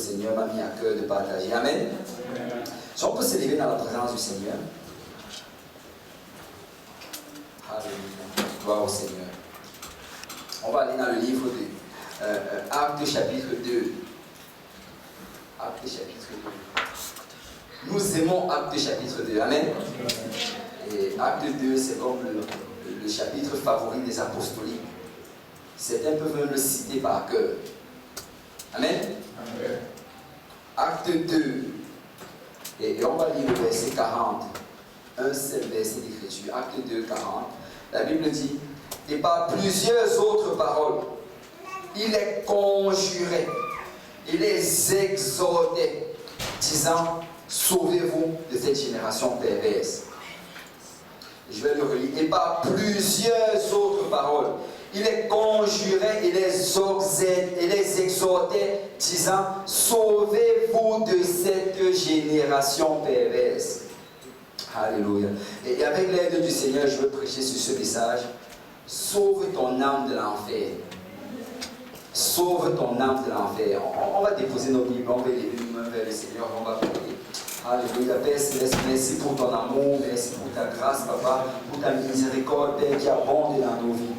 Seigneur m'a mis à cœur de partager. Amen. Si on peut s'élever dans la présence du Seigneur. Alléluia. Gloire au Seigneur. On va aller dans le livre de Actes chapitre 2. Actes chapitre 2. Nous aimons Actes chapitre 2. Amen. Et Acte 2, c'est comme le chapitre favori des apostoliques. Certains peuvent même le citer par cœur. Amen. Amen. Acte 2. Et on va lire le verset 40. Un seul verset d'écriture. Acte 2, 40. La Bible dit, et par plusieurs autres paroles, il les conjurait, il les exhortait, disant, sauvez-vous de cette génération perverse. Je vais le relire. Et par plusieurs autres paroles, il les conjurait et les exhortait, disant, sauvez-vous de cette génération perverse. Alléluia. Et avec l'aide du Seigneur, je veux prêcher sur ce message. Sauve ton âme de l'enfer. Sauve ton âme de l'enfer. On va déposer nos Bibles, on va lever nos mains vers le Seigneur, on va prier. Alléluia. Père Céleste, merci pour ton amour, merci pour ta grâce, Papa, pour ta miséricorde, Père, qui abonde dans nos vies.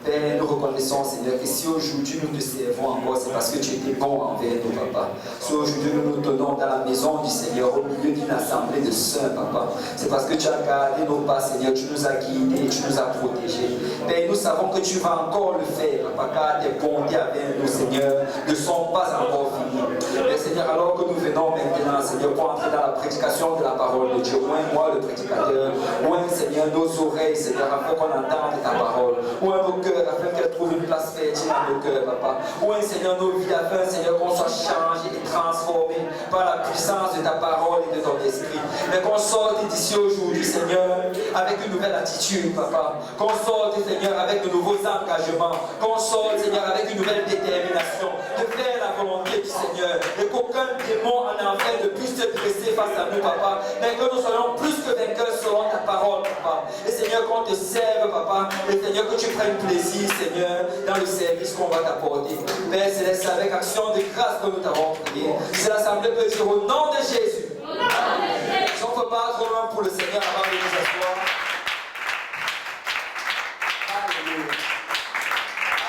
Père, nous reconnaissons, Seigneur, que si aujourd'hui nous te servons encore, c'est parce que tu étais bon envers nous, Papa. Si aujourd'hui nous nous tenons dans la maison du Seigneur, au milieu d'une assemblée de saints, Papa, c'est parce que tu as gardé nos pas, Seigneur, tu nous as guidés, tu nous as protégés. Père, nous savons que tu vas encore le faire, Papa, car tes bontés avec nous, Seigneur, ne sont pas encore finies. Mais Seigneur, alors que nous venons maintenant, Seigneur, pour entrer dans la prédication de la parole de Dieu, oins-moi le prédicateur, oins, Seigneur, nos oreilles, Seigneur, afin qu'on entende ta parole, oins nos cœurs, afin qu'elle trouve une place fertile dans nos cœurs, Papa. Oui, Seigneur, nos vies, afin, Seigneur, qu'on soit changé et transformé par la puissance de ta parole et de ton esprit. Mais qu'on sorte d'ici aujourd'hui, Seigneur, avec une nouvelle attitude, Papa. Qu'on sorte, Seigneur, avec de nouveaux engagements. Qu'on sorte, Seigneur, avec une nouvelle détermination de faire la volonté du Seigneur. Et qu'aucun démon en enfer ne puisse se dresser face à nous, Papa. Mais que nous soyons plus que vainqueurs selon ta parole, Papa. Et Seigneur, qu'on te serve, Papa. Et Seigneur, que tu prennes plaisir, Seigneur, dans le service qu'on va t'apporter. Père Céleste, avec action de grâce que nous t'avons prié. C'est l'assemblée peut dire au nom de Jésus. Si on ne peut pas trop loin pour le Seigneur avant de nous asseoir. Alléluia.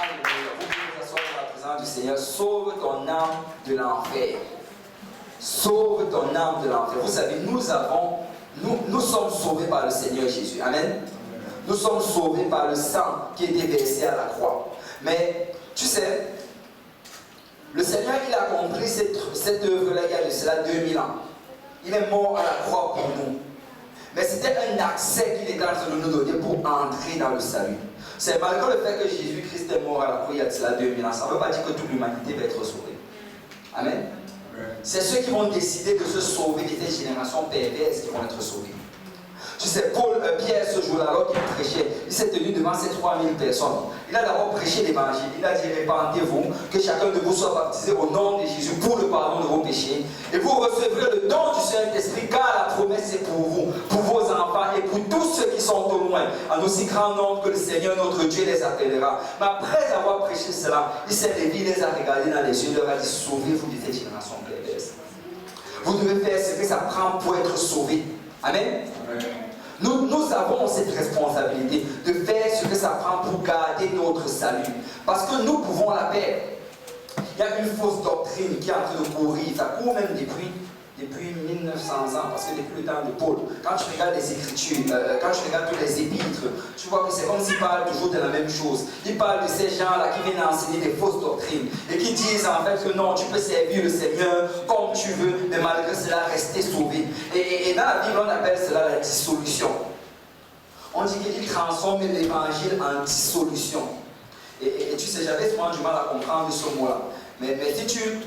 Alléluia. Vous pouvez vous asseoir dans la présence du Seigneur. Sauve ton âme de l'enfer. Sauve ton âme de l'enfer. Vous savez, nous sommes sauvés par le Seigneur Jésus. Amen. Nous sommes sauvés par le sang qui était versé à la croix. Mais, tu sais, le Seigneur, il a accompli cette œuvre-là il y a de cela 2000 ans. Il est mort à la croix pour nous. Mais c'était un accès qu'il était en train de nous donner pour entrer dans le salut. C'est malgré le fait que Jésus-Christ est mort à la croix il y a de cela 2000 ans. Ça ne veut pas dire que toute l'humanité va être sauvée. Amen. C'est ceux qui vont décider de se sauver de cette génération perverse qui vont être sauvés. Tu sais, Pierre, ce jour-là, alors qu'il prêchait, il s'est tenu devant ces 3000 personnes. Il a d'abord prêché l'évangile. Il a dit, répandez-vous, que chacun de vous soit baptisé au nom de Jésus pour le pardon de vos péchés. Et vous recevrez le don du Saint-Esprit, car la promesse est pour vous, pour vos enfants et pour tous ceux qui sont au loin, en aussi grand nombre que le Seigneur notre Dieu les appellera. Mais après avoir prêché cela, il s'est levé, il les a regardés dans les yeux, il leur a dit, sauvez-vous de cette génération perverse. Vous devez faire ce que ça prend pour être sauvé. Amen. Amen. Nous avons cette responsabilité de faire ce que ça prend pour garder notre salut. Parce que nous pouvons la perdre. Il y a une fausse doctrine qui est en train de courir. Ça court même depuis 1900 ans, parce que depuis le temps de Paul, quand tu regardes les Écritures, quand tu regardes tous les épîtres, tu vois que c'est comme s'ils parlent toujours de la même chose. Ils parlent de ces gens-là qui viennent enseigner des fausses doctrines et qui disent en fait que non, tu peux servir le Seigneur comme tu veux, mais malgré cela, rester sauvé. Et dans la Bible, on appelle cela la dissolution. On dit qu'il transforme l'évangile en dissolution. Et tu sais, j'avais souvent du mal à comprendre ce mot-là. Mais si tu...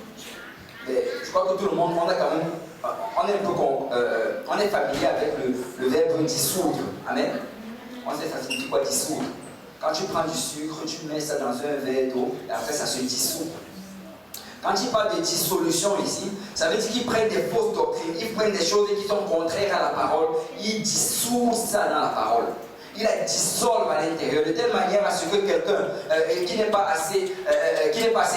je crois que tout le monde, on est familier avec le verbe dissoudre. Amen. On sait ça signifie quoi dissoudre. Quand tu prends du sucre, tu mets ça dans un verre d'eau et après ça se dissout. Quand il parle de dissolution ici, ça veut dire qu'ils prennent des fausses doctrines, ils prennent des choses qui sont contraires à la parole, ils dissouent ça dans la parole. il la dissolve à l'intérieur, de telle manière à ce que quelqu'un qui n'est pas assez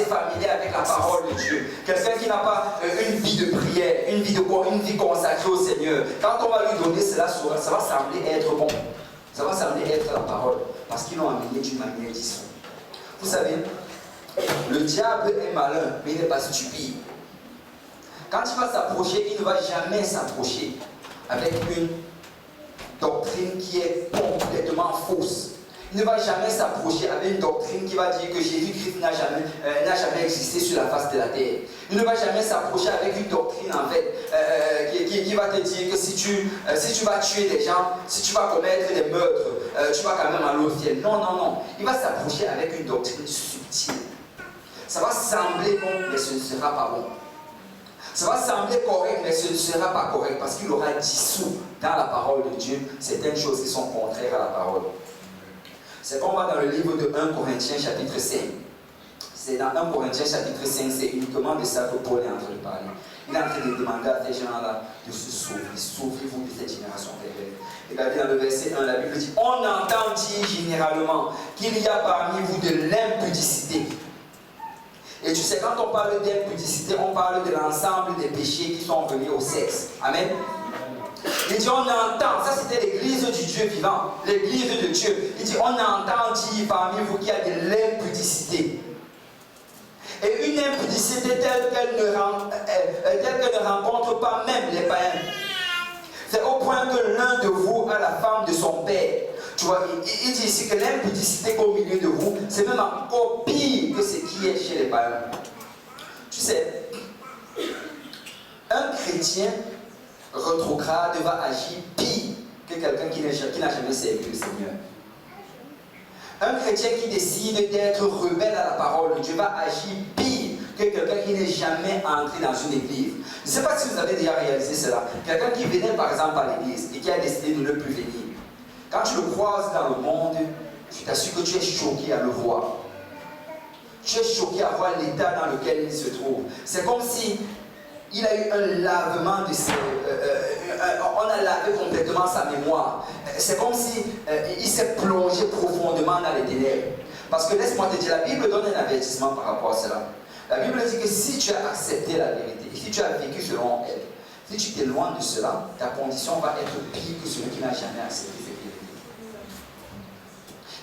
familier avec la parole de Dieu, quelqu'un qui n'a pas une vie de prière, une vie consacrée au Seigneur, quand on va lui donner cela, ça va sembler être bon. Ça va sembler être la parole, parce qu'ils l'ont amené d'une manière dissolue. Vous savez, le diable est malin, mais il n'est pas stupide. Quand il va s'approcher, il ne va jamais s'approcher avec une doctrine qui est complètement fausse. Il ne va jamais s'approcher avec une doctrine qui va dire que Jésus-Christ n'a jamais existé sur la face de la terre. Il ne va jamais s'approcher avec une doctrine en fait qui va te dire que si tu vas tuer des gens, si tu vas commettre des meurtres, tu vas quand même aller au ciel. Non, non, non. Il va s'approcher avec une doctrine subtile. Ça va sembler bon, mais ce ne sera pas bon. Ça va sembler correct, mais ce ne sera pas correct parce qu'il aura dissous dans la parole de Dieu certaines choses qui sont contraires à la parole. C'est comme on va dans le livre de 1 Corinthiens chapitre 5. C'est dans 1 Corinthiens chapitre 5, c'est uniquement de ça que Paul est en train de parler. Il est en train de demander à ces gens-là de se sauver. Sauvez-vous de cette génération perverse. Regardez dans le verset 1, la Bible dit: on entend dire généralement qu'il y a parmi vous de l'impudicité. Et tu sais, quand on parle d'impudicité, on parle de l'ensemble des péchés qui sont venus au sexe. Amen. Il dit, on entend, ça c'était l'église du Dieu vivant, l'église de Dieu. Il dit, on entend dire parmi vous qu'il y a de l'impudicité. Et une impudicité telle qu'elle ne rencontre pas même les païens. C'est au point que l'un de vous a la femme de son père. Tu vois, il dit ici que l'impudicité qu'au milieu de vous, c'est même encore pire que ce qui est chez les païens. Tu sais, un chrétien rétrograde va agir pire que quelqu'un qui n'a jamais servi le Seigneur. Un chrétien qui décide d'être rebelle à la parole de Dieu va agir pire que quelqu'un qui n'est jamais entré dans une église. Je ne sais pas si vous avez déjà réalisé cela. Quelqu'un qui venait par exemple à l'église et qui a décidé de ne plus venir. Quand tu le croises dans le monde, je t'assure que tu es choqué à le voir. Tu es choqué à voir l'état dans lequel il se trouve. C'est comme si il a eu un lavement de ses... on a lavé complètement sa mémoire. C'est comme si il s'est plongé profondément dans les ténèbres. Parce que laisse-moi te dire, la Bible donne un avertissement par rapport à cela. La Bible dit que si tu as accepté la vérité, et si tu as vécu selon elle, si tu t'éloignes de cela, ta condition va être pire que celui qui n'a jamais accepté cette vérité.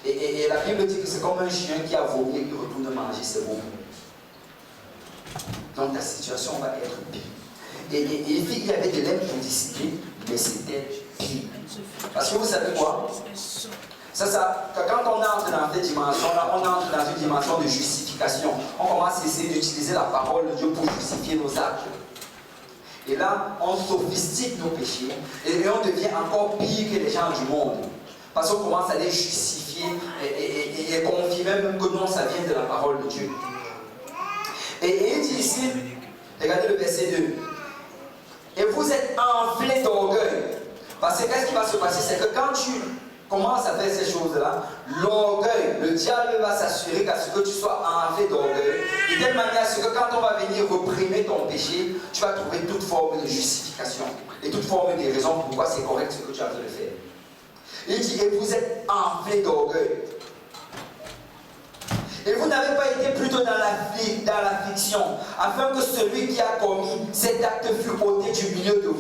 Et la Bible dit que c'est comme un chien qui a vomi et qui retourne manger ses vôtres. Donc ta situation va être pire. Et il y avait de l'impudicité, mais c'était pire. Parce que vous savez quoi? Quand on entre dans cette dimension-là, on entre dans une dimension de justification. On commence à essayer d'utiliser la parole de Dieu pour justifier nos actes. Et là, on sophistique nos péchés et on devient encore pire que les gens du monde. Parce qu'on commence à les justifier et confirmer même que non, ça vient de la parole de Dieu. Et il dit ici, regardez le verset 2. Et vous êtes enflés d'orgueil. Parce que qu'est-ce qui va se passer? C'est que quand tu commences à faire ces choses-là, l'orgueil, le diable va s'assurer qu'à ce que tu sois enflé d'orgueil, de telle manière à ce que quand on va venir reprimer ton péché, tu vas trouver toute forme de justification et toute forme de raison pourquoi c'est correct ce que tu as fait de faire. Il dit, et vous êtes enflés d'orgueil. Et vous n'avez pas été plutôt dans l'affliction, afin que celui qui a commis cet acte fût ôté du milieu de vous.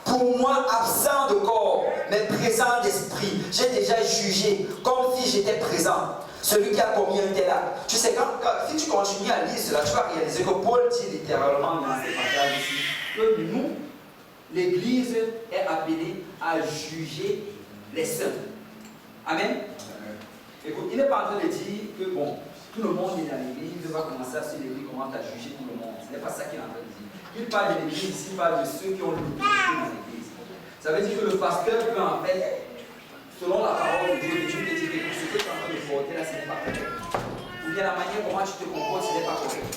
Pour moi, absent de corps, mais présent d'esprit, j'ai déjà jugé, comme si j'étais présent, celui qui a commis un tel acte. Tu sais, si tu continues à lire cela, tu vas réaliser que Paul dit littéralement dans ces passages ici, que nous, l'Église est appelée à juger les saints. Amen. Écoute, il n'est pas en train de dire que bon, tout le monde est dans l'église, il va commencer à suivre l'église, commence à juger tout le monde. Ce n'est pas ça qu'il est en train de dire. Il parle de l'église ici, il parle de ceux qui ont l'autorité dans l'église. Ça veut dire que le pasteur peut en fait, selon la parole de Dieu peut dire que ce que tu es en train de porter là, ce n'est pas correct. Ou bien la manière comment tu te comportes, ce n'est pas correct.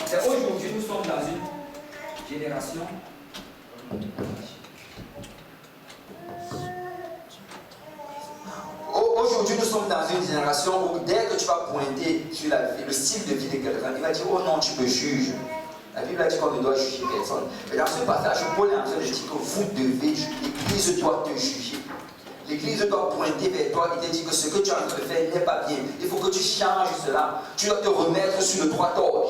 C'est aujourd'hui, nous sommes dans une génération. Aujourd'hui, nous sommes dans une génération où dès que tu vas pointer sur le style de vie de quelqu'un, il va dire, oh non, tu me juges. La Bible a dit qu'on ne doit juger personne. Mais dans ce passage, Paul est en train de dire que vous devez juger, l'Église doit te juger. L'église doit pointer vers toi et te dire que ce que tu es en train de faire n'est pas bien. Il faut que tu changes cela. Tu dois te remettre sur le droit ordre.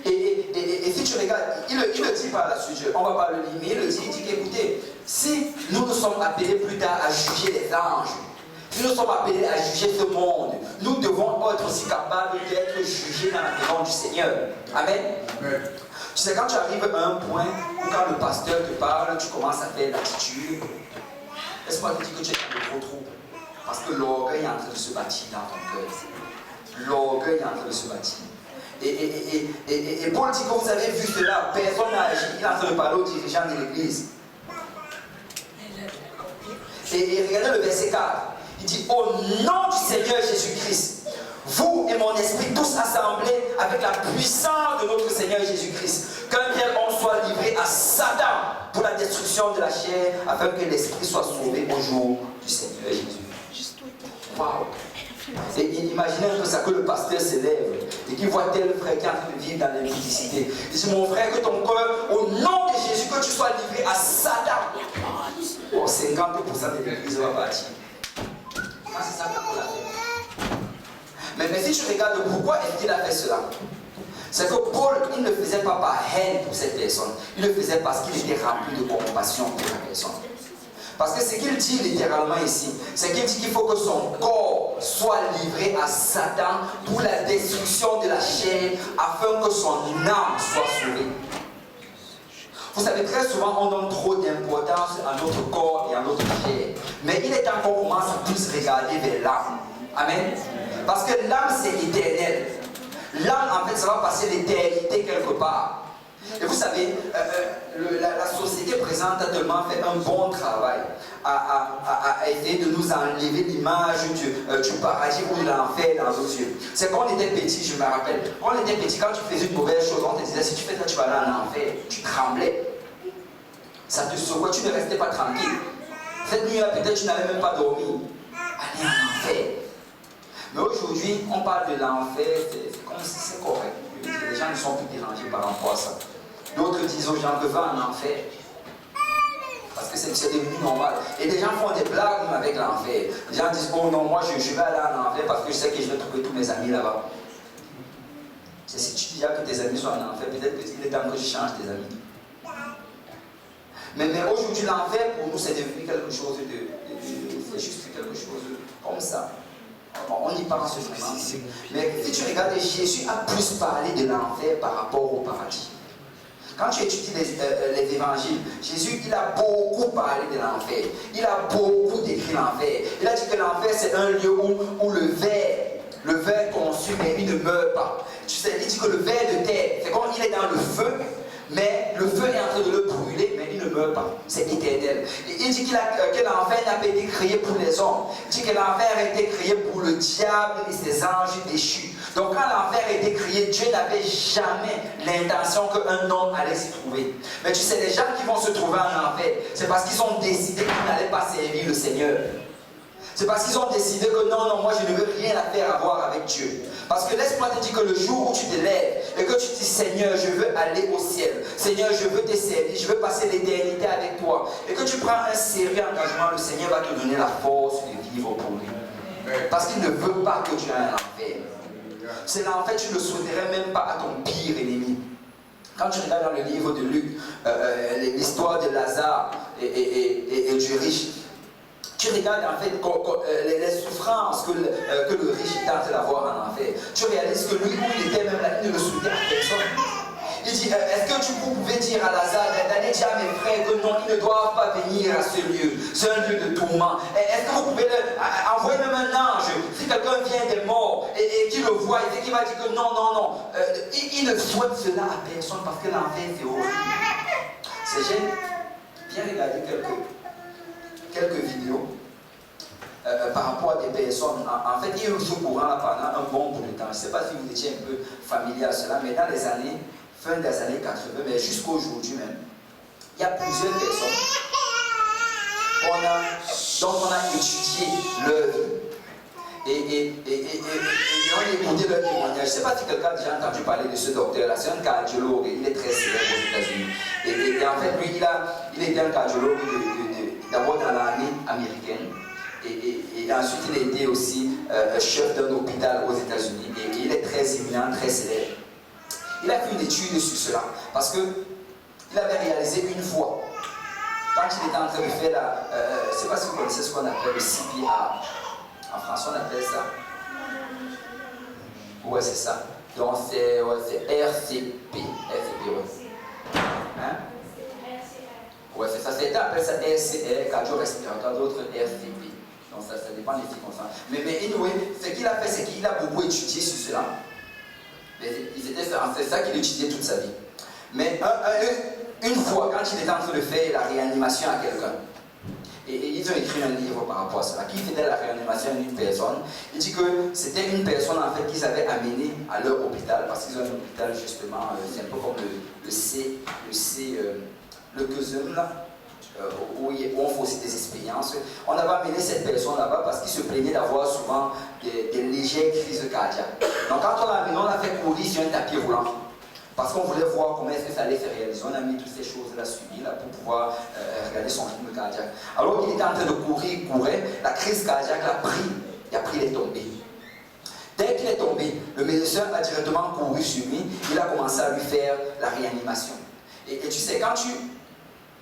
Et si tu regardes, il le dit par la suite, on ne va pas le lire, mais il dit qu'écoutez, si nous sommes appelés plus tard à juger les anges, si nous sommes appelés à juger ce monde, nous devons être aussi capables d'être jugés dans la maison du Seigneur. Amen. Amen. Tu sais, quand tu arrives à un point où quand le pasteur te parle, tu commences à faire l'attitude, laisse-moi te dire que tu es dans le gros trou. Parce que l'orgueil est en train de se bâtir dans ton cœur. L'orgueil est en train de se bâtir. Et Paul dit que vous avez vu cela, personne n'a agi. Il est en train de parler aux dirigeants de l'église. Et regardez le verset 4. Il dit, au nom du Seigneur Jésus-Christ, vous et mon esprit tous assemblés avec la puissance de notre Seigneur Jésus-Christ, qu'un tel homme soit livré à Satan pour la destruction de la chair, afin que l'esprit soit sauvé au jour du Seigneur Jésus. Waouh! Et imaginez un peu ça, que le pasteur s'élève et qu'il voit tel frère qui est en train de vivre dans l'impudicité. Il dit, mon frère, que ton cœur, au nom de Jésus, que tu sois livré à Satan. Oh, 50% de l'église va partir. Ah, c'est ça que Paul a fait. Mais si tu regardes pourquoi est-ce qu'il a fait cela, c'est que Paul, il ne faisait pas par haine pour cette personne. Il le faisait parce qu'il était rempli de compassion pour la personne. Parce que ce qu'il dit littéralement ici, c'est qu'il dit qu'il faut que son corps soit livré à Satan pour la destruction de la chair, afin que son âme soit sauvée. Vous savez, très souvent, on donne trop d'importance à notre corps et à notre chair. Mais il est temps qu'on commence à plus regarder vers l'âme. Amen. Parce que l'âme, c'est éternel. L'âme, en fait, ça va passer l'éternité quelque part. Et vous savez, la société présente a tellement fait un bon travail à essayer de nous enlever l'image du paradis ou de l'enfer dans nos yeux. C'est quand on était petit, je me rappelle, quand on était petit, quand tu faisais une mauvaise chose, on te disait, si tu fais ça, tu vas aller en enfer. Tu tremblais. Ça te secouait, tu ne restais pas tranquille. Cette nuit-là, peut-être tu n'avais même pas dormi. Aller en enfer. Mais aujourd'hui, on parle de l'enfer, c'est comme si c'est correct. Les gens ne sont plus dérangés par rapport à ça. D'autres disent aux gens que va en enfer. Parce que c'est devenu normal. Et des gens font des blagues avec l'enfer. Les gens disent, oh non, moi je vais aller en enfer parce que je sais que je vais trouver tous mes amis là-bas. C'est si tu dis que tes amis sont en enfer, peut-être qu'il est temps que tu changes tes amis. Mais aujourd'hui, l'enfer pour nous c'est devenu quelque chose c'est juste quelque chose comme ça. On y pense vraiment. Mais si tu regardes, Jésus a plus parlé de l'enfer par rapport au paradis. Quand tu étudies les évangiles, Jésus, il a beaucoup parlé de l'enfer. Il a beaucoup décrit l'enfer. Il a dit que l'enfer, c'est un lieu où le ver consume et il ne meurt pas. Tu sais, il dit que le ver de terre, c'est comme il est dans le feu, mais le feu est en train de le brûler, mais il ne meurt pas. C'est éternel. Il dit que l'enfer n'a pas été créé pour les hommes. Il dit que l'enfer a été créé pour le diable et ses anges déchus. Donc quand l'enfer a été créé, Dieu n'avait jamais l'intention qu'un homme allait s'y trouver. Mais tu sais, les gens qui vont se trouver en enfer, c'est parce qu'ils ont décidé qu'ils n'allaient pas servir le Seigneur. C'est parce qu'ils ont décidé que non, moi je ne veux rien à faire à voir avec Dieu. Parce que laisse-moi te dire que le jour où tu te lèves et que tu dis Seigneur, je veux aller au ciel. Seigneur, je veux te servir, je veux passer l'éternité avec toi. Et que tu prends un sérieux engagement, le Seigneur va te donner la force de vivre pour lui. Parce qu'il ne veut pas que tu aies un enfer. C'est l'enfer, tu ne le souhaiterais même pas à ton pire ennemi. Quand tu regardes dans le livre de Luc, l'histoire de Lazare et du riche, tu regardes en fait les souffrances que le riche est en train d'avoir en enfer. Tu réalises que lui, où il était même là, il ne le souhaitait à personne. Il dit, est-ce que vous pouvez dire à Lazare d'aller dire à mes frères que non, ils ne doivent pas venir à ce lieu. C'est un lieu de tourment. Est-ce que vous pouvez envoyer même un ange, si quelqu'un vient des morts et qu'il le voit, et qu'il va dire que non. Il ne souhaite cela à personne parce que l'enfer c'est horrible. C'est génial. Viens regarder quelques vidéos par rapport à des personnes. En fait, il y a eu ce courant là pendant un bon bout de temps. Je ne sais pas si vous étiez un peu familier à cela, mais dans les années, fin des années 80, mais jusqu'à aujourd'hui même, il y a plusieurs personnes dont on a étudié leur vie. Et on a écouté leur témoignage. Je ne sais pas si quelqu'un a déjà entendu parler de ce docteur-là. C'est un cardiologue, il est très célèbre aux États-Unis. Et en fait, lui, il était un cardiologue d'abord dans l'armée américaine. Et ensuite, il a été aussi chef d'un hôpital aux États-Unis. Et il est très éminent, très célèbre. Il a fait une étude sur cela. Parce qu'il avait réalisé une fois, quand il était en train de faire la... je ne sais pas si vous connaissez ce qu'on appelle le CPR. En français, on appelle ça. Ouais, c'est ça. Donc, c'est RCP. RCP, ouais. Hein? Ouais, c'est ça. Certains appellent ça RCR, cardio-respiratoire, d'autres RCP. Donc, ça dépend des circonstances. Mais anyway, ce qu'il a fait, c'est qu'il a beaucoup étudié sur cela. C'est ça qu'il étudiait toute sa vie. Mais une fois, quand il était en train de faire la réanimation à quelqu'un, et ils ont écrit un livre par rapport à cela, qui faisait la réanimation d'une personne. Il dit que c'était une personne en fait qu'ils avaient amenée à leur hôpital, parce qu'ils ont un hôpital justement, c'est un peu comme le CESUM là, où on fait aussi des expériences. On avait amené cette personne là-bas parce qu'il se plaignait d'avoir souvent des légères crises cardiaques. Donc quand on l'a amené, on l'a fait courir sur un tapis roulant. Parce qu'on voulait voir comment est-ce que ça allait se réaliser. On a mis toutes ces choses-là sur lui là, pour pouvoir regarder son rythme cardiaque. Alors qu'il était en train de courir, il courait, la crise cardiaque l'a pris, et après il est tombé. Dès qu'il est tombé, le médecin a directement couru sur lui, il a commencé à lui faire la réanimation. Et tu sais,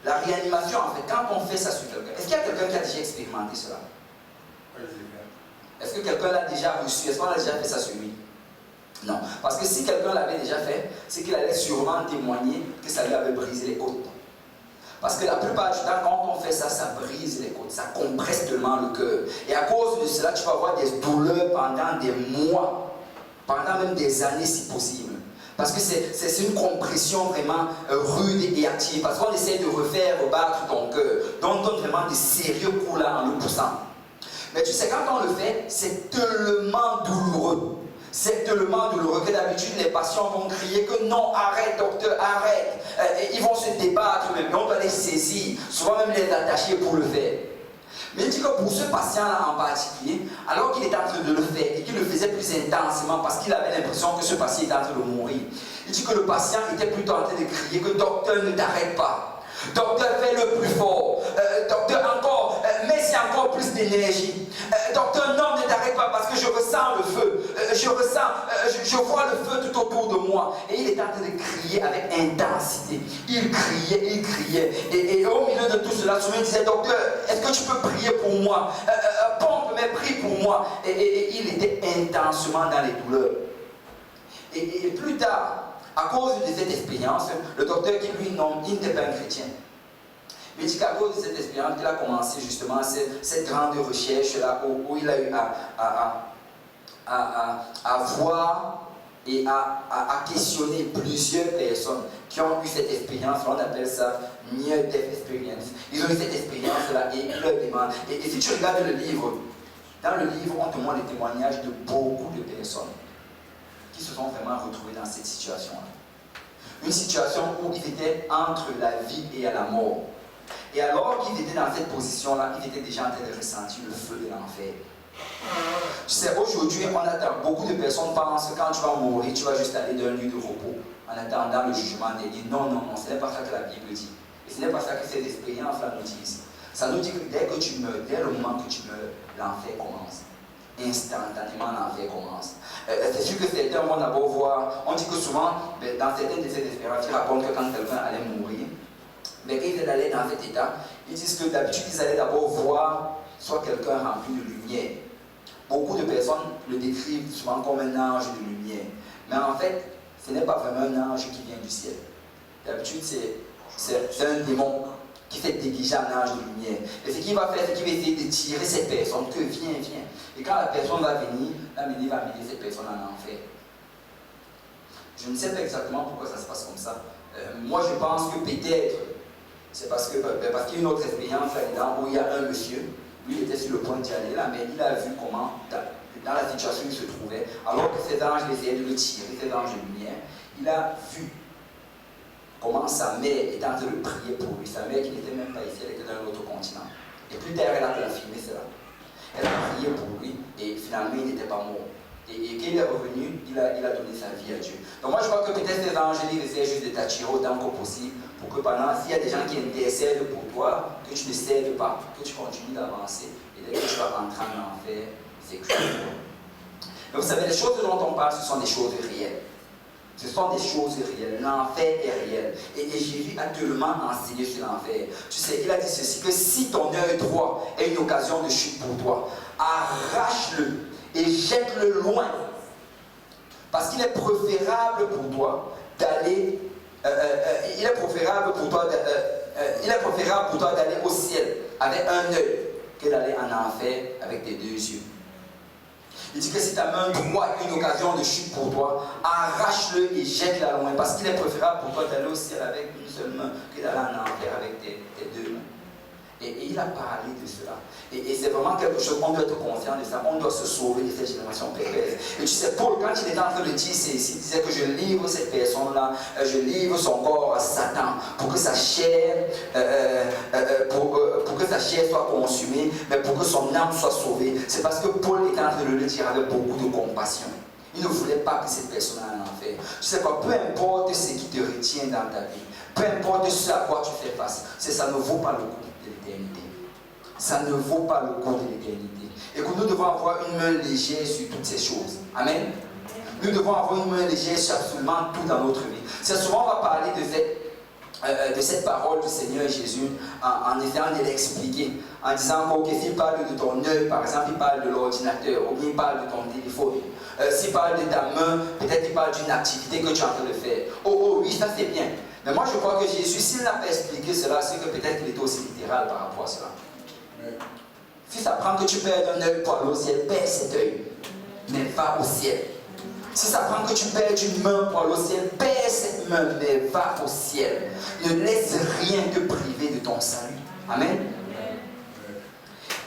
la réanimation, en fait, quand on fait ça sur quelqu'un, est-ce qu'il y a quelqu'un qui a déjà expérimenté cela? Est-ce que quelqu'un l'a déjà reçu? Est-ce qu'on a déjà fait ça sur lui? Non. Parce que si quelqu'un l'avait déjà fait, c'est qu'il allait sûrement témoigner que ça lui avait brisé les côtes. Parce que la plupart du temps, quand on fait ça, ça brise les côtes, ça compresse tellement le cœur. Et à cause de cela, tu vas avoir des douleurs pendant des mois, pendant même des années si possible. Parce que c'est une compression vraiment rude et active. Parce qu'on essaie de rebattre ton cœur. Donc on donne vraiment des sérieux coups là en le poussant. Mais tu sais, quand on le fait, c'est tellement douloureux. C'est tellement douloureux que d'habitude les patients vont crier que non, arrête docteur, arrête. Et ils vont se débattre même, mais on doit les saisir, souvent même les attacher pour le faire. Mais il dit que pour ce patient-là en particulier, alors qu'il était en train de le faire et qu'il le faisait plus intensément parce qu'il avait l'impression que ce patient était en train de mourir, il dit que le patient était plutôt en train de crier que docteur ne t'arrête pas. Docteur, fais le plus fort. Docteur, encore, mets-y encore plus d'énergie. Docteur, non, ne t'arrête pas parce que je ressens le feu. Je vois le feu tout autour de moi. Et il est en train de crier avec intensité. Il criait. Et au milieu de tout cela, souvent il disait, docteur, est-ce que tu peux prier pour moi? Pompe, mais prie pour moi. Et il était intensement dans les douleurs. Et plus tard, à cause de cette expérience, le docteur qui lui, non, il n'était pas un chrétien. Mais il dit qu'à cause de cette expérience, il a commencé justement cette grande recherche-là où il a eu à voir et à questionner plusieurs personnes qui ont eu cette expérience. On appelle ça near-death experience. Ils ont eu cette expérience-là et ils leur demandent. Et si tu regardes le livre, dans le livre, on te montre les témoignages de beaucoup de personnes qui se sont vraiment retrouvés dans cette situation-là. Une situation où ils étaient entre la vie et la mort. Et alors qu'ils étaient dans cette position-là, ils étaient déjà en train de ressentir le feu de l'enfer. Tu sais, aujourd'hui, on attend, beaucoup de personnes pensent que quand tu vas mourir, tu vas juste aller dans un lieu de repos en attendant le jugement des dieux. Non, ce n'est pas ça que la Bible dit. Et ce n'est pas ça que ces expériences-là nous disent. Ça nous dit que dès que tu meurs, dès le moment que tu meurs, l'enfer commence. Instantanément, l'enfer commence. C'est sûr que certains vont d'abord voir, on dit que souvent, dans certaines de ces expériences, ils racontent que quand quelqu'un allait mourir, mais quand ils étaient allés dans cet état, ils disent que d'habitude, ils allaient d'abord voir soit quelqu'un rempli de lumière. Beaucoup de personnes le décrivent souvent comme un ange de lumière. Mais en fait, ce n'est pas vraiment un ange qui vient du ciel. D'habitude, c'est un démon qui fait déguiser un ange de lumière. Et ce qu'il va faire, c'est qu'il va essayer de tirer cette personne, que viens. Et quand la personne va venir, il va amener cette personne en enfer. Je ne sais pas exactement pourquoi ça se passe comme ça. Moi, je pense que peut-être, c'est parce qu'il y a une autre expérience là-dedans où il y a un monsieur, lui il était sur le point d'y aller là, mais il a vu comment, dans la situation où il se trouvait, alors que ces anges essayaient de le tirer, ces anges de lumière, il a vu comment sa mère était en train de prier pour lui. Sa mère qui n'était même pas ici, elle était dans un autre continent. Et plus tard, elle a confirmé cela. Elle a prié pour lui et finalement, il n'était pas mort. Et qu'il est revenu, il a donné sa vie à Dieu. Donc moi je crois que peut-être les évangélistes essaient juste de t'attirer autant que possible pour que pendant, s'il y a des gens qui intercèdent pour toi, que tu ne cèdes pas, que tu continues d'avancer. Et dès que tu vas rentrer en enfer, c'est que mais vous savez, les choses dont on parle, ce sont des choses réelles. Ce sont des choses réelles. L'enfer est réel. Et Jésus a tellement enseigné sur l'enfer. Tu sais, il a dit ceci, que si ton œil droit est une occasion de chute pour toi, arrache-le et jette-le loin. Parce qu'il est préférable pour toi d'aller il est préférable pour toi d'aller au ciel avec un œil que d'aller en enfer avec tes deux yeux. Il dit que si ta main droite est une occasion de chute pour toi, arrache-le et jette-la loin. Parce qu'il est préférable pour toi d'aller au ciel avec une seule main que d'aller en enfer avec tes deux mains. Et il a parlé de cela. Et c'est vraiment quelque chose, on doit être conscient de ça. On doit se sauver de cette génération perverse. Et tu sais, Paul, quand il était en train de dire ceci, il disait que je livre cette personne-là, je livre son corps à Satan pour que sa chair, pour que sa chair soit consumée, mais pour que son âme soit sauvée. C'est parce que Paul était en train de le dire avec beaucoup de compassion. Il ne voulait pas que cette personne aille en enfer. Tu sais quoi, peu importe ce qui te retient dans ta vie, peu importe ce à quoi tu fais face, ça ne vaut pas le coup. Ça ne vaut pas le coup de l'éternité. Et que nous devons avoir une main légère sur toutes ces choses. Amen. Nous devons avoir une main légère sur absolument tout dans notre vie. C'est souvent on va parler de cette parole du Seigneur Jésus en essayant de l'expliquer. En disant s'il parle de ton œil, par exemple, il parle de l'ordinateur, ou bien il parle de ton téléphone. S'il parle de ta main, peut-être il parle d'une activité que tu es en train de faire. Oh oui, ça c'est bien. Mais moi je crois que Jésus, s'il n'a pas expliqué cela, c'est que peut-être qu'il était aussi littéral par rapport à cela. Si ça prend que tu perds un œil pour aller au ciel, perds cet œil, mais va au ciel. Si ça prend que tu perds une main pour aller au ciel, perds cette main, mais va au ciel. Ne laisse rien te priver de ton salut. Amen.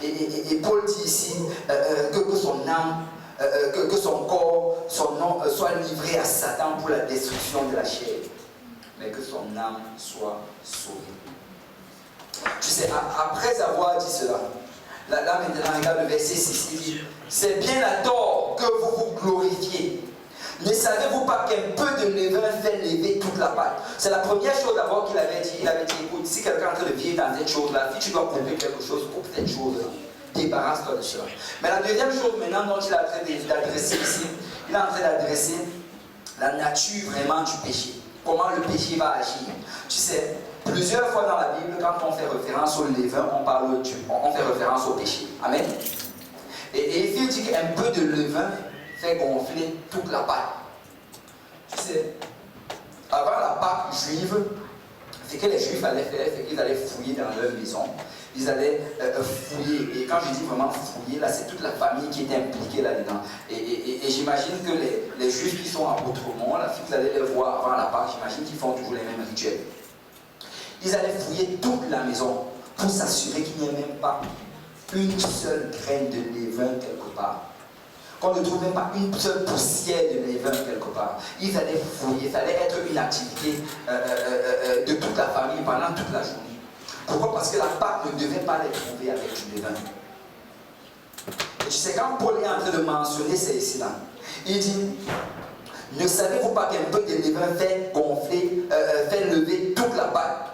Et Paul dit ici que son âme, que son corps, son nom soit livré à Satan pour la destruction de la chair, mais que son âme soit sauvée. Tu sais, après avoir dit cela, là maintenant, regarde le verset 6, il dit, c'est bien à tort que vous vous glorifiez. Ne savez-vous pas qu'un peu de levain fait lever toute la pâte? C'est la première chose d'abord qu'il avait dit. Il avait dit, écoute, si quelqu'un est en train de vivre dans cette chose-là, si tu dois couper quelque chose, coupe cette chose-là. Débarrasse-toi de cela. Mais la deuxième chose maintenant dont il est en train d'adresser ici, il est en train d'adresser la nature vraiment du péché. Comment le péché va agir. Tu sais, plusieurs fois dans la Bible, quand on fait référence au levain, on fait référence au péché. Amen. Et il dit qu'un peu de levain fait gonfler toute la pâte. Tu sais, avant la Pâque juive, ce que les Juifs allaient faire, c'est qu'ils allaient fouiller dans leur maison. Ils allaient fouiller. Et quand je dis vraiment fouiller, là, c'est toute la famille qui était impliquée là-dedans. Et j'imagine que les Juifs qui sont à Outremont, là, si vous allez les voir avant la Pâque, j'imagine qu'ils font toujours les mêmes rituels. Ils allaient fouiller toute la maison pour s'assurer qu'il n'y ait même pas une seule graine de levain quelque part. Qu'on ne trouve même pas une seule poussière de levain quelque part. Ils allaient fouiller, ça allait être une activité de toute la famille pendant toute la journée. Pourquoi? Parce que la Pâque ne devait pas les trouver avec du levain. Et tu sais, quand Paul est en train de mentionner ceci là, il dit, ne savez-vous pas qu'un peu de levain fait gonfler, fait lever toute la pâte?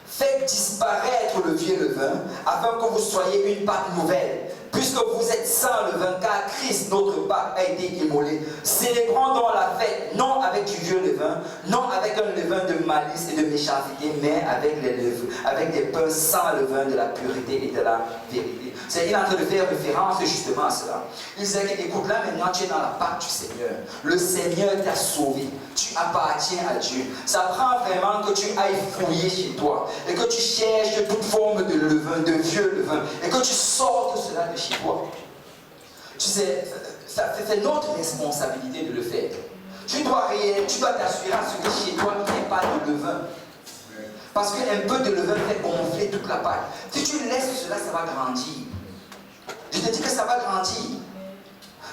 Faites disparaître le vieux levain, afin que vous soyez une pâte nouvelle, puisque vous êtes sans levain, car Christ, notre Pâque, a été immolé. Célébrons donc la fête, non avec du vieux levain, non avec un levain de malice et de méchanceté, mais avec des pains sans levain de la pureté et de la vérité. C'est qu'il est en train de faire référence justement à cela. Il disait que, écoute, là maintenant tu es dans la Pâque du Seigneur. Le Seigneur t'a sauvé. Tu appartiens à Dieu. Ça prend vraiment que tu ailles fouiller chez toi et que tu cherches toute forme de levain, de vieux levain, et que tu sortes cela de chez toi. Tu sais, c'est notre responsabilité de le faire. Tu dois t'assurer à ce que chez toi il n'y ait pas de levain. Parce qu'un peu de levain fait gonfler toute la pâte. Si tu laisses cela, ça va grandir. Je te dis que ça va grandir.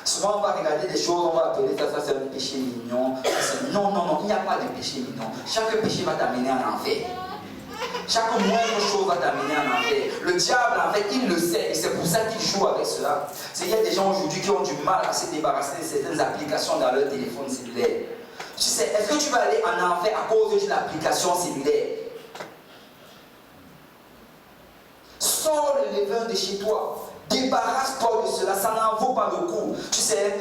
Souvent on va regarder des choses, on va appeler ça c'est un péché mignon. Non, il n'y a pas de péché mignon. Chaque péché va t'amener en enfer. Chaque moindre chose va t'amener en enfer. Le diable, en fait, il le sait et c'est pour ça qu'il joue avec cela. Il y a des gens aujourd'hui qui ont du mal à se débarrasser de certaines applications dans leur téléphone cellulaire. Tu sais, est-ce que tu vas aller en enfer à cause d'une application cellulaire? Sors le levain de chez toi. Débarrasse-toi de cela, ça n'en vaut pas le coup. Tu sais,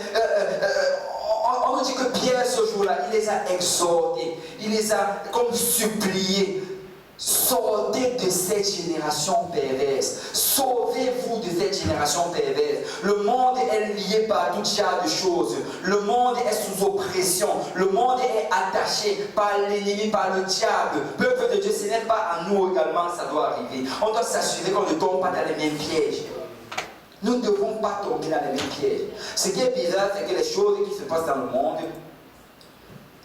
on nous dit que Pierre, ce jour-là, il les a exhortés, il les a comme suppliés. Sortez de cette génération perverse. Sauvez-vous de cette génération perverse. Le monde est lié par tout genre de choses. Le monde est sous oppression. Le monde est attaché par l'ennemi, par le diable. Peuple de Dieu, ce n'est pas à nous également que ça doit arriver. On doit s'assurer qu'on ne tombe pas dans les mêmes pièges. Nous ne devons pas tomber dans les mêmes pièges. Ce qui est bizarre, c'est que les choses qui se passent dans le monde,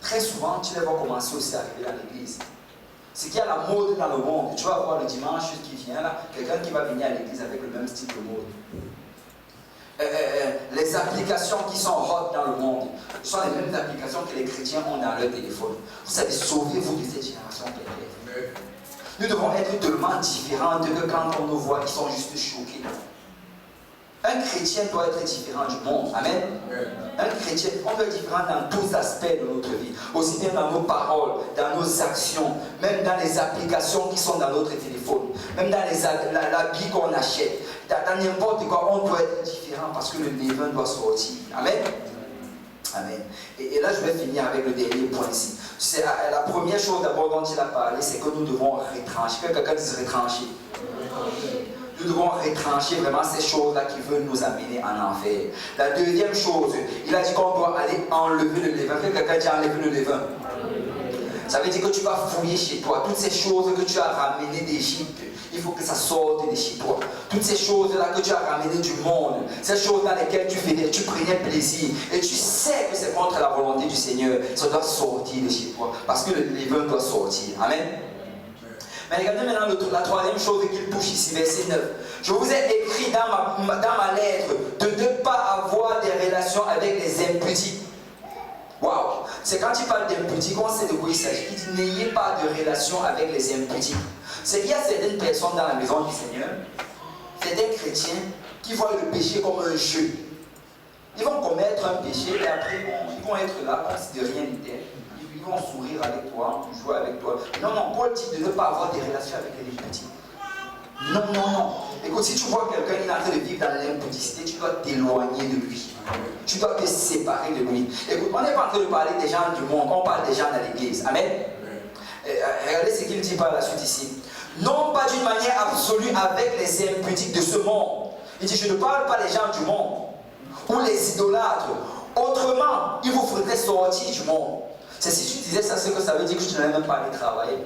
très souvent, tu les vois commencer aussi à arriver dans l'église. Ce qui est à la mode dans le monde, tu vas voir le dimanche qui vient là, quelqu'un qui va venir à l'église avec le même style de mode. Les applications qui sont hot dans le monde sont les mêmes applications que les chrétiens ont dans leur téléphone. Vous savez, sauvez-vous de cette génération perverse. Nous devons être tellement différents de que quand on nous voit, ils sont juste choqués. Un chrétien doit être différent du monde. Amen. Un chrétien, on doit être différent dans tous aspects de notre vie. Aussi bien dans nos paroles, dans nos actions, même dans les applications qui sont dans notre téléphone, même dans l'habit qu'on achète. Dans n'importe quoi, on doit être différent parce que le levain doit sortir. Amen. Amen. Et là, je vais finir avec le dernier point ici. C'est la première chose d'abord dont il a parlé, c'est que nous devons retrancher. Quelqu'un dit retrancher. Nous devons retrancher vraiment ces choses-là qui veulent nous amener en enfer. La deuxième chose, il a dit qu'on doit aller enlever le levain. Quelqu'un dit enlever le levain. Ça veut dire que tu vas fouiller chez toi. Toutes ces choses que tu as ramenées d'Égypte, il faut que ça sorte de chez toi. Toutes ces choses-là que tu as ramenées du monde, ces choses dans lesquelles tu prenais plaisir, et tu sais que c'est contre la volonté du Seigneur, ça doit sortir de chez toi. Parce que le levain doit sortir. Amen. Mais regardez maintenant la troisième chose qu'il touche ici, verset 9. Je vous ai écrit dans ma lettre de ne pas avoir des relations avec les impudiques. Waouh! C'est quand il parle d'impudiques, on sait de quoi il s'agit. Il dit n'ayez pas de relation avec les impudiques. Il y a certaines personnes dans la maison du Seigneur, certains chrétiens, qui voient le péché comme un jeu. Ils vont commettre un péché et après ils vont être là comme si de rien n'était. Ils vont sourire avec toi, jouer avec toi. Non, non, Paul dit de ne pas avoir des relations avec les impudiques. Non, non, non. Écoute, si tu vois quelqu'un qui est en train de vivre dans l'impudicité, tu dois t'éloigner de lui. Tu dois te séparer de lui. Écoute, on n'est pas en train de parler des gens du monde, on parle des gens de l'église. Amen. Regardez ce qu'il dit par la suite ici. Non pas d'une manière absolue avec les impudiques de ce monde. Il dit, je ne parle pas des gens du monde ou les idolâtres. Autrement, il vous faudrait sortir du monde. C'est si tu disais ça, c'est que ça veut dire que tu n'allais même pas aller travailler.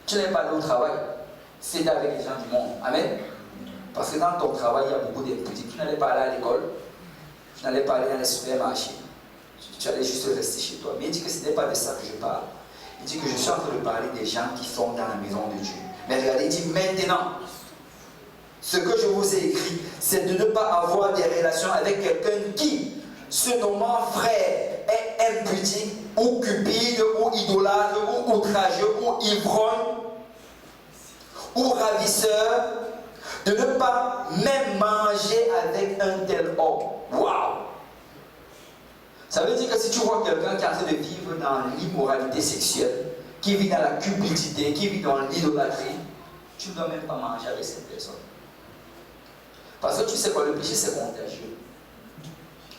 Tu n'allais pas aller au travail. C'est avec les gens du monde. Amen. Parce que dans ton travail, il y a beaucoup d'impudiques. Tu n'allais pas aller à l'école. Tu n'allais pas aller dans les supermarchés. Tu allais juste rester chez toi. Mais il dit que ce n'est pas de ça que je parle. Il dit que je suis en train de parler des gens qui sont dans la maison de Dieu. Mais regardez, il dit maintenant, ce que je vous ai écrit, c'est de ne pas avoir des relations avec quelqu'un qui, se nommant frère, est impudique, ou cupide, ou idolâtre, ou outrageux, ou ivrogne, ou ravisseur, de ne pas même manger avec un tel homme. Waouh! Ça veut dire que si tu vois quelqu'un qui est en train de vivre dans l'immoralité sexuelle, qui vit dans la cupidité, qui vit dans l'idolâtrie, tu ne dois même pas manger avec cette personne. Parce que tu sais quoi, le péché c'est contagieux.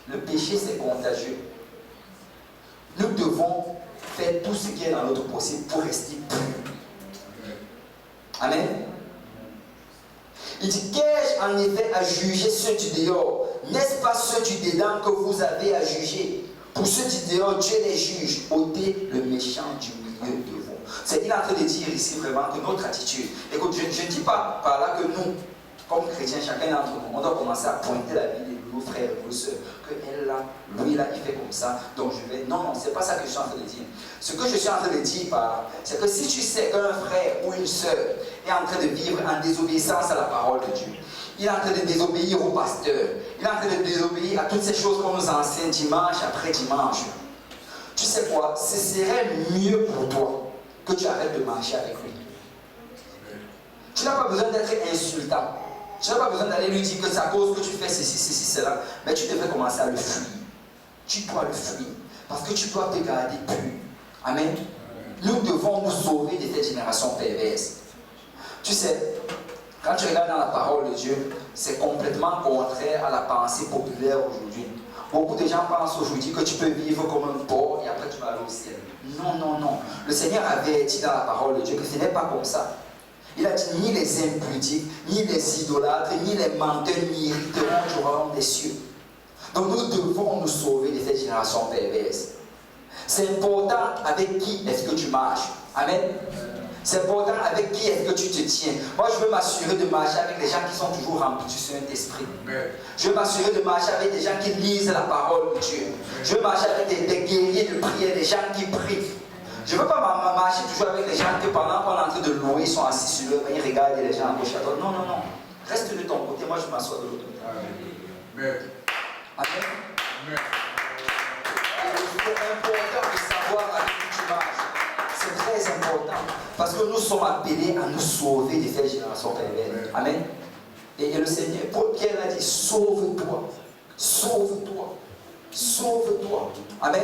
Le péché c'est contagieux. Nous devons faire tout ce qui est dans notre possible pour rester purs. Amen. Il dit, qu'ai-je en effet à juger ceux du dehors? N'est-ce pas ceux du dedans que vous avez à juger? Pour ceux du dehors, Dieu les juge. Ôtez le méchant du milieu de vous. Il est en train de dire ici vraiment que notre attitude, écoute, je ne dis pas par là que nous, comme chrétiens, chacun d'entre nous, on doit commencer à pointer la vie de nos frères et nos soeurs, que elle là, lui là, il fait comme ça, donc je vais... Non, non, c'est pas ça que je suis en train de dire. Ce que je suis en train de dire par là, c'est que si tu sais qu'un frère ou une soeur est en train de vivre en désobéissance à la parole de Dieu, il est en train de désobéir au pasteur, il est en train de désobéir à toutes ces choses qu'on nous enseigne dimanche après dimanche, tu sais quoi, ce serait mieux pour toi que tu arrêtes de marcher avec lui. Tu n'as pas besoin d'être insultant. Tu n'as pas besoin d'aller lui dire que c'est à cause que tu fais ceci, cela. Mais tu devrais commencer à le fuir. Tu dois le fuir. Parce que tu dois te garder pur. Amen. Nous devons nous sauver de cette génération perverse. Tu sais, quand tu regardes dans la parole de Dieu, c'est complètement contraire à la pensée populaire aujourd'hui. Beaucoup de gens pensent aujourd'hui que tu peux vivre comme un porc et après tu vas aller au ciel. Non, non, non. Le Seigneur avait dit dans la parole de Dieu que ce n'est pas comme ça. Il a dit ni les impudiques, ni les idolâtres, ni les menteurs n'hériteront du royaume des cieux. Donc nous devons nous sauver de cette génération perverse. C'est important avec qui est-ce que tu marches. Amen. C'est important avec qui est-ce que tu te tiens. Moi, je veux m'assurer de marcher avec des gens qui sont toujours remplis du Saint-Esprit. Je veux m'assurer de marcher avec des gens qui lisent la parole de Dieu. Je veux marcher avec des guerriers de prière, des gens qui prient. Je ne veux pas marcher toujours avec des gens que pendant qu'on est en train de louer, ils sont assis sur eux, ils regardent les gens à gauche à droite. Non, non, non. Reste de ton côté, moi je m'assois de l'autre côté. Amen. Amen. C'est important de savoir avec qui tu marches. C'est très important. Parce que nous sommes appelés à nous sauver de cette génération perverse. Amen. Et le Seigneur, Pierre a dit, sauve-toi. Sauve-toi. Sauve-toi. Amen.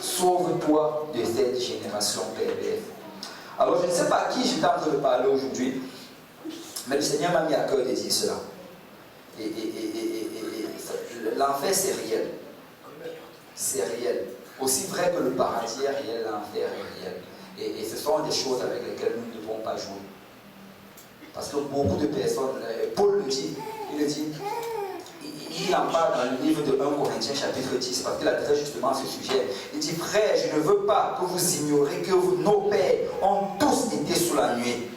Sauve-toi de cette génération perverse. Alors je ne sais pas à qui j'étais en train de parler aujourd'hui, mais le Seigneur m'a mis à cœur de dire cela. L'enfer c'est réel. C'est réel. Aussi vrai que le paradis est réel, l'enfer est réel. Et ce sont des choses avec lesquelles nous ne devons pas jouer. Parce que beaucoup de personnes, Paul le dit, il en parle dans le livre de 1 Corinthiens chapitre 10, parce qu'il a traité justement ce sujet. Il dit, frère, je ne veux pas que vous ignoriez que nos pères ont tous été sous la nuée,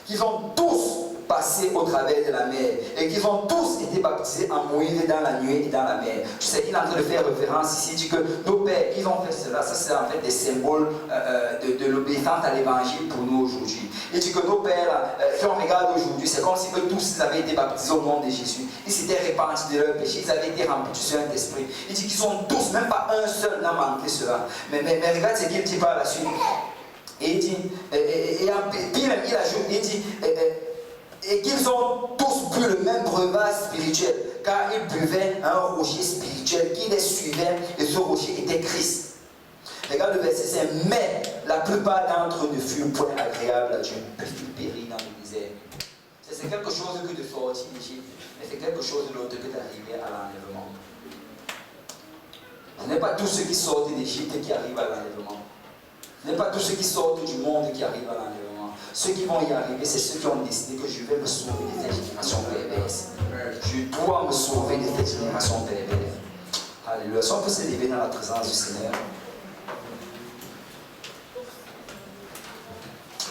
qu'ils ont tous passé au travers de la mer, et qu'ils ont tous été baptisés en Moïse dans la nuée et dans la mer. Tu sais qu'il est en train de faire référence ici, il dit que nos pères, ils ont fait cela, ça c'est en fait des symboles de l'obéissance à l'évangile pour nous aujourd'hui. Il dit que nos pères, si on regarde aujourd'hui, c'est comme si eux tous ils avaient été baptisés au nom de Jésus. Ils s'étaient répandus de leurs péchés, ils avaient été remplis du Saint-Esprit. Il dit qu'ils sont tous, même pas un seul n'a manqué cela. Mais regarde ce qu'il dit par la suite. Et il dit, puis même il ajoute, il dit, et qu'ils ont tous bu le même breuvage spirituel, car ils buvaient un rocher spirituel qui les suivait, et ce rocher était Christ. Regarde le verset 5. Mais la plupart d'entre eux ne furent point agréables à Dieu, puisqu'ils périrent dans le misère. C'est quelque chose que de sortir d'Égypte, mais c'est quelque chose d'autre que d'arriver à l'enlèvement. Ce n'est pas tous ceux qui sortent d'Égypte qui arrivent à l'enlèvement. Ce n'est pas tous ceux qui sortent du monde qui arrivent à l'enlèvement. Ceux qui vont y arriver, c'est ceux qui ont décidé que je vais me sauver de cette génération perverse. Je dois me sauver de cette génération perverse. Alléluia. Si on peut s'élever dans la présence du Seigneur.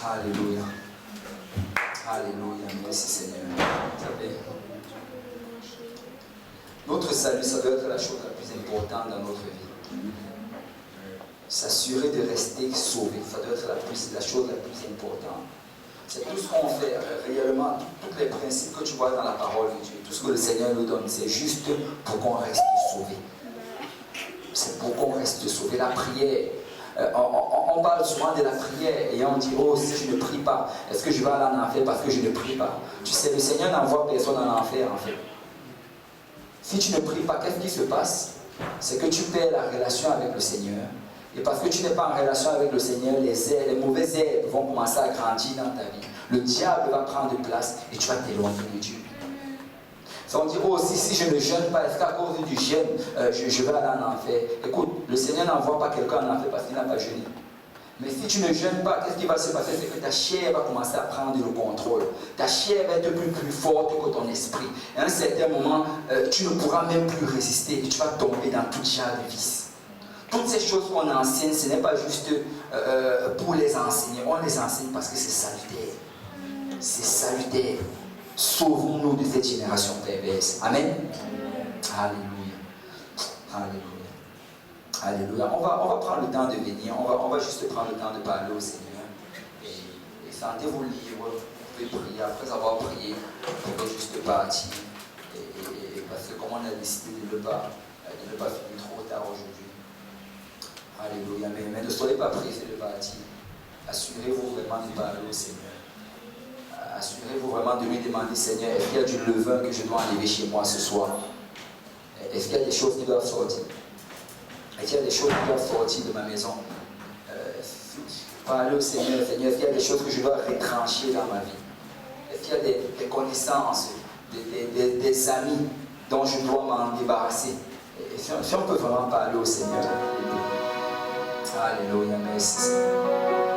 Alléluia. Alléluia. Merci Seigneur. Notre salut, ça doit être la chose la plus importante dans notre vie. S'assurer de rester sauvé, ça doit être la chose la plus importante. C'est tout ce qu'on fait réellement, tous les principes que tu vois dans la parole de Dieu, tout ce que le Seigneur nous donne, c'est juste pour qu'on reste sauvé. C'est pour qu'on reste sauvé. La prière, on parle souvent de la prière et on dit, oh, si je ne prie pas, est-ce que je vais aller en enfer parce que je ne prie pas? Tu sais, le Seigneur n'envoie personne en enfer en fait. Si tu ne pries pas, qu'est-ce qui se passe? C'est que tu perds la relation avec le Seigneur. Et parce que tu n'es pas en relation avec le Seigneur, les mauvaises herbes vont commencer à grandir dans ta vie. Le diable va prendre place et tu vas t'éloigner de Dieu. Ça on dit, oh, si je ne jeûne pas, est-ce qu'à cause du jeûne, je vais aller en enfer? Écoute, le Seigneur n'envoie pas quelqu'un en enfer parce qu'il n'a pas jeûné. Mais si tu ne jeûnes pas, qu'est-ce qui va se passer? C'est que ta chair va commencer à prendre le contrôle. Ta chair va être plus forte que ton esprit. Et à un certain moment, tu ne pourras même plus résister et tu vas tomber dans toute genre de vice. Toutes ces choses qu'on enseigne, ce n'est pas juste pour les enseigner. On les enseigne parce que c'est salutaire. C'est salutaire. Sauvons-nous de cette génération perverse. Amen. Alléluia. Alléluia. Alléluia. On va prendre le temps de venir. On va juste prendre le temps de parler au Seigneur. Et sentez-vous libre. Vous pouvez prier. Après avoir prié, vous pouvez juste partir. Parce que comme on a décidé de ne pas finir trop tard aujourd'hui. Alléluia. Mais ne soyez pas pressés de partir. Assurez-vous vraiment de parler au Seigneur. assurez-vous vraiment de lui demander, Seigneur, est-ce qu'il y a du levain que je dois enlever chez moi ce soir? Est-ce qu'il y a des choses qui doivent sortir? Est-ce qu'il y a des choses qui doivent sortir de ma maison? Parlez au Seigneur, Seigneur, est-ce qu'il y a des choses que je dois retrancher dans ma vie? Est-ce qu'il y a des connaissances, des amis dont je dois m'en débarrasser? Et si on peut vraiment parler au Seigneur. Alléluia, merci Seigneur.